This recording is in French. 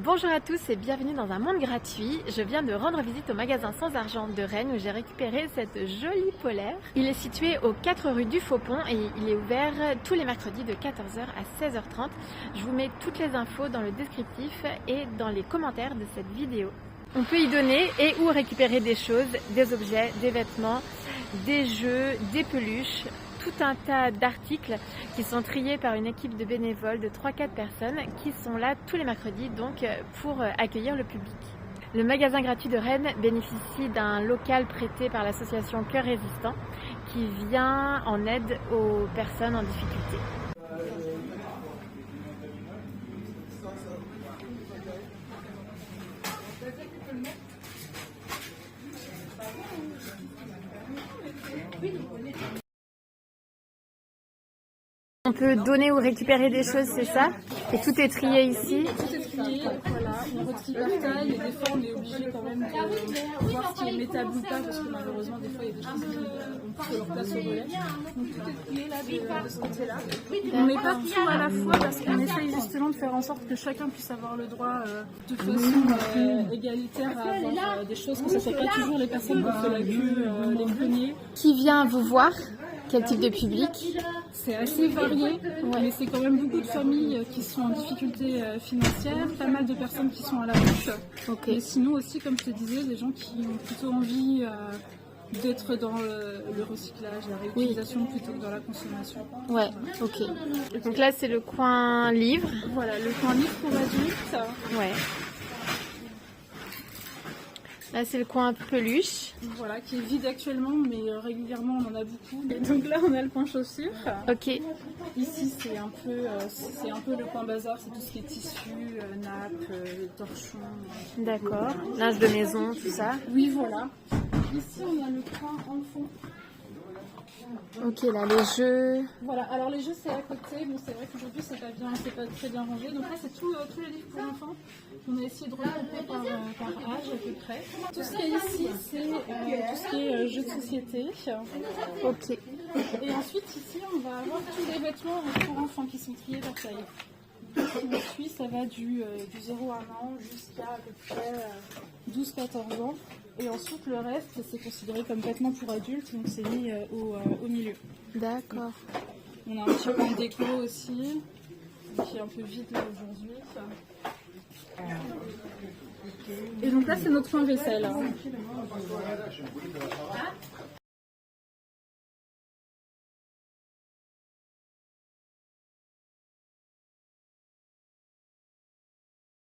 Bonjour à tous et bienvenue dans un monde gratuit. Je viens de rendre visite au magasin Sans Argent de Rennes où j'ai récupéré cette jolie polaire. Il est situé aux 4 rue du Faux-Pont et il est ouvert tous les mercredis de 14h à 16h30. Je vous mets toutes les infos dans le descriptif et dans les commentaires de cette vidéo. On peut y donner et ou récupérer des choses, des objets, des vêtements, des jeux, des peluches, tout un tas d'articles qui sont triés par une équipe de bénévoles de 3-4 personnes qui sont là tous les mercredis donc pour accueillir le public. Le magasin gratuit de Rennes bénéficie d'un local prêté par l'association Cœur Résistant qui vient en aide aux personnes en difficulté. On peut donner ou récupérer des choses, c'est ça? Et tout est trié ici? Tout est trié, voilà, on retrie par taille et des fois on est obligé quand même de voir ce qui est métable ou pas parce que malheureusement des fois il y a des choses qui ont plus leur place au relais. Donc tout est trié là de ce côté-là. On met pas tout à la fois parce qu'on essaye justement de faire en sorte que chacun puisse avoir le droit de façon égalitaire à avoir des choses, que ce ne soit pas toujours les personnes qui font la queue, les premiers. Qui vient vous voir? Quel type de public? C'est assez varié, mais c'est quand même beaucoup de familles qui sont en difficulté financière, pas mal de personnes qui sont à la rue. Okay. Et sinon aussi, comme je te disais, des gens qui ont plutôt envie d'être dans le recyclage, la réutilisation plutôt que dans la consommation. Ouais, ok. Donc là, c'est le coin livre. Voilà, le coin livre pour adultes. Ouais. Là, c'est le coin peluche. Voilà, qui est vide actuellement, mais régulièrement, on en a beaucoup. Et donc là, on a le coin chaussures. Ok. Ici, c'est un peu le coin bazar, c'est tout ce qui est tissu, nappes, torchons. D'accord. Linge de maison, tout ça. Oui, voilà. Ici, on a le coin enfant. Ok, là, les jeux. Voilà, alors les jeux, c'est à côté. Bon, c'est vrai qu'aujourd'hui, c'est pas très bien rangé. Donc là, c'est tous les livres pour l'enfant. On a essayé de regrouper par âge à peu près. Tout ce qui est ici, c'est tout ce qui est jeux de société. Ok. Et ensuite, ici, on va avoir tous les vêtements pour enfants qui sont triés par taille. On suit, ça va du 0 à 1 an jusqu'à à peu près 12-14 ans. Et ensuite, le reste, c'est considéré comme vêtements pour adultes, donc c'est mis au milieu. D'accord. On a un petit coin de déco aussi, qui est un peu vide là aujourd'hui. Et donc là, c'est notre coin vaisselle.